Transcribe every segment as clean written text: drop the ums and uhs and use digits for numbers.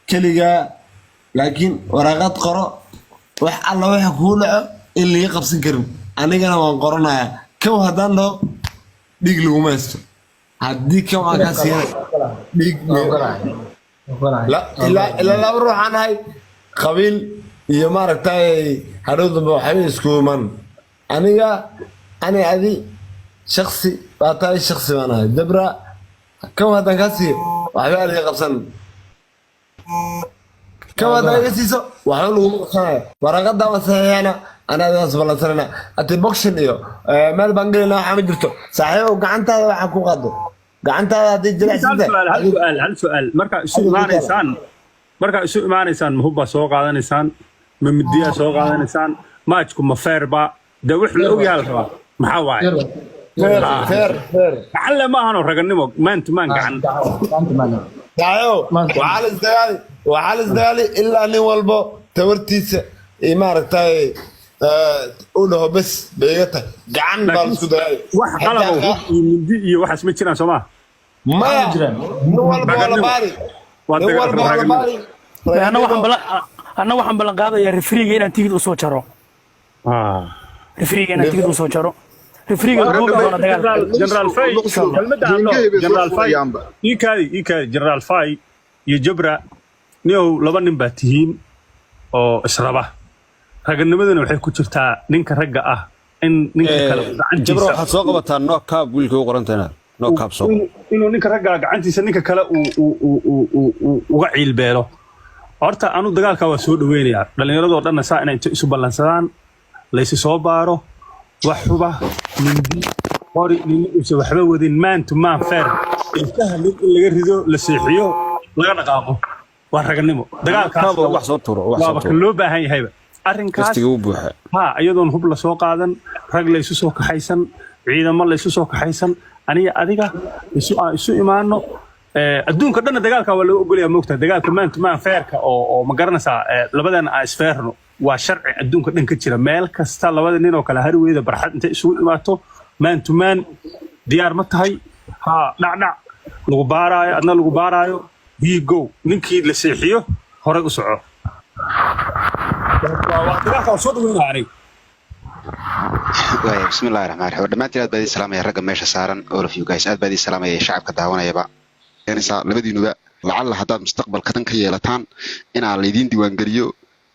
كليجا لكن ورقات قراء wax alla waxa ku dhaco in la qabsan karin anigana waan qoranayaa kow hadaan dhaho dhig lagu maysto haddii kow aan ka siiyay dhig la ila la ruux aan hay qabiil iyo maaragtay hadhowda waxay isku man aniga ani adi shakhsi baatay shakhsi baan ahay dabra kow hadaan ka siiyay waxba la qabsan كما دايسيسو waxaan lagu maqsanahay waraqada wasaxayna anaadaas balansanana ati boxin iyo meel bangalina waxa ma jirto saaxiibo gacantaada waxa ku qado gacantaada hadii jilicsan hal su'aal marka isu imaanaysaan ma hubba soo qaadanaysaan ma midiya soo qaadanaysaan maajku ma fair ba da wax la og yahay raba maxaa waay fair alla ma ahano raganimo man to man gacan saaxiibo وحال الزغالي إلا أني والبو تورتيس إمارتاي أوله بس بيجته جعان بالسو داي واحد قلبه من دي واحد اسمه تيران سما ما يجرن نوال بولا باري نوال بولا باري أنا واحد بلان قاعد يا رفريق هنا تيجي توصل شرو رفريق هنا تيجي توصل شرو رفريق جنرال فاي كلمة عنه جنرال فاي إيكاي جنرال فاي يجبر نيو لبا nin baa tihiin oo israba raganimadana waxay ku jirtaa ninka ragga ah in ninka kale gacantiisa jabro waxa soo qabataa no kaab wiilka u qorantayna no kaab soo inuu ninka ragga gacantiisa ninka kale uga ciilbeelo horta anu dagaalka waa soo dhaweynaya dhalinyaradu oo dhan saa inay isu balansadaan la is soo baaro wax xuba mindi qori nin uu waxba wadin man to man fair intaha in laga rido la seexiyo laga dhaqaaqo waa raganimo dagaalkaas wax soo turo waa loo baahan yahay arrinkaas ha ayadoon hub la soo qaadan rag la isu soo kaxaysan ciidamo la isu soo kaxaysan aniga adiga isu imaano adduunka dhan dagaalka waa loo ogolyahay moogta dagaalka man to man fairka oo ma garanaysaa labadan isfeerno waa sharci adduunka dhan ka jira meel kasta labada nin oo kala harweeda barxad inta isugu imaato man to man diyaar ma tahay ha dhacdhac lagu baaraayo adna lagu baaraayo he go ninkii la seexiyo hore u soco بسم الله الرحمن الرحيم دمانتي aad baad salaamay ragga meesha saaran all of you guys aad baad salaamay shacabka daawanayaba insa labadiinuba lacala hadaad mustaqbalka tan ka yeelataan in aan leedin diiwaan galiyo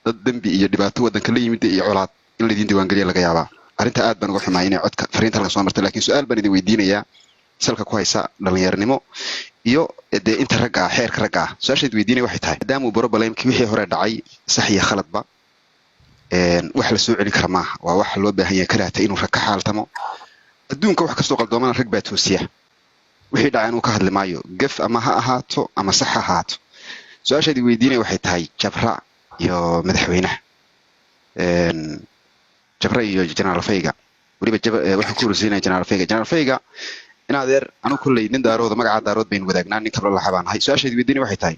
dad dambi iyo dhibaato wadanka la yimid iyo colaad in leedin diiwaan galiyo laga yaabaa arinta aad baan uga xumaay inay codka fariinta laga soo martay laakiin su'aal baan idin weydiinayaa salka ku haysa dhalinyarnimo iyo inta ragga xeerka ragga su'aashaad weydiinay waxay tahay maadaama problemkii wixii hore dhacay sax iyo khaladba wax la soo celin kara maaha waa wax loo baahan yahay kalaata inuu rag ka xaaltamo adduunka wax kastoo qaldoomana rag baa toosiya wixii dhacay inuu ka hadli maayo gaf ama ha ahaato ama sax ha ahaato su'aashaad weydiinay waxay tahay jabra iyo madaxweynaha jabra iyo general fayga waliba waxaan ku rasiinay general fayga in adeer anu kullay nin daarooda magaca daarood baynu wadaagnaa nin kabla laxabaan hay su'aashaad weydiinay waxay tahay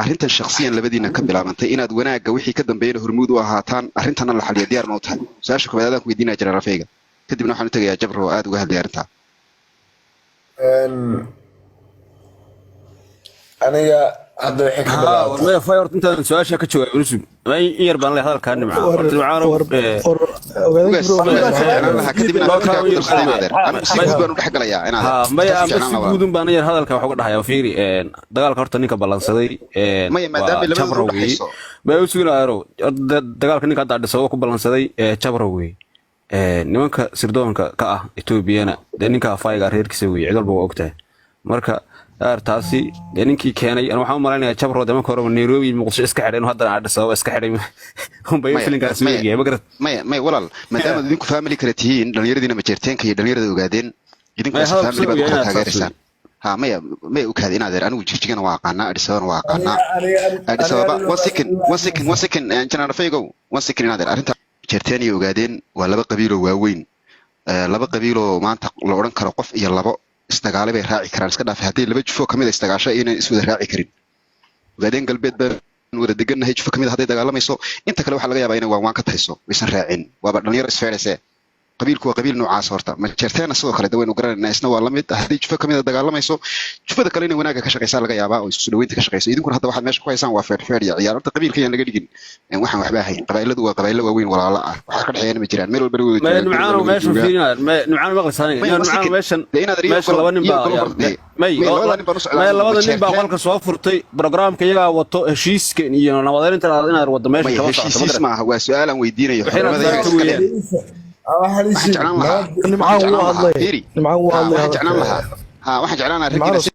arrintan shakhsiyan labadiina ka bilaabantay inaad wanaaga wixii ka dambeeyay hormuud u ahaataan arrintan la xaliyo diyaar ma u tahay su'aasha koowaad aan ku weydiinay general fayga kadibna waxaan u tagayaa jabro aad uga hadlay arrinta aniga hadda wixii ka bilaabay ma fayr inta su'aasha ka jawaab rusub ay yar baan la hadalka nimca guudun baan yar hadalka wax uga dhaxaya fiiri dagaalka horta ninka balansaday ma u sugaayro dagaalka ninka hadda dhiso ku balansaday jabrowi nimanka sirdoonka ka ah Etoobiyana ninka fayga reerkiisa weey cid walba waa ogtahay marka taasi ninkii keenay aan waxaan u maleynayaa jabro dama ka hor Nairobi muqdisho iska xidhay inuu haddana adhiso iska xidhay bay filinkaas weeyay ma garad may walaal maadaama idinku family kala tihiin dhalinyaradiina ma jeerteenka iyo dhalinyarada ogaadeen idinku family baad ku taageeraysan ha may ogaad in adeer anigu jijigana waa aqaana adhisabana waa aqaana adhisababa one second general faygo one second in adeer arrinta jeerteen iyo ogaadeen waa laba qabiil oo waaweyn laba qabiil oo maanta la oran karo qof iyo labo istagaale bay raaci karaan iska dhaaf hadii laba jufo kamid istagaasho inay iswada raaci karin ogaadeen galbeed baa wada deganahay jufo kamid haday dagaalamayso inta kale waxa laga yaabaa inay waan ka tayso aysan raacin waaba dhalinyaro isfeelayse qabiilku waa qabiil noocaas horta ma jeerteena sidoo kale dawaynu garanayna isna waa la mid haddii jufa kamid dagaalamayso jufada kale inay wanaaga ka shaqeysaa laga yaabaa oo isku dhaweynta ka shaqeyso idinkuna hadda waxaad meesha ku haysaan waa feer iyo ciyaar horta qabiilka ayaan laga dhigin waxaan waxba ahayn qabiiladu waa qabiilo waaweyn walaalo ah waxa ka dhaxeeyana ma jiraan meel walba nucaan meesha fiirina nucaan maqlisaan nucaan meesha laba nin baa qolka soo furtay barnaamijka iyaga wato heshiiska iyo nabadeynta inaad wado meesha ka soo heshiis ma aha waa su'aal aan weydiinayo nimcaan wuu hadlay waxaan jeclaan lahaa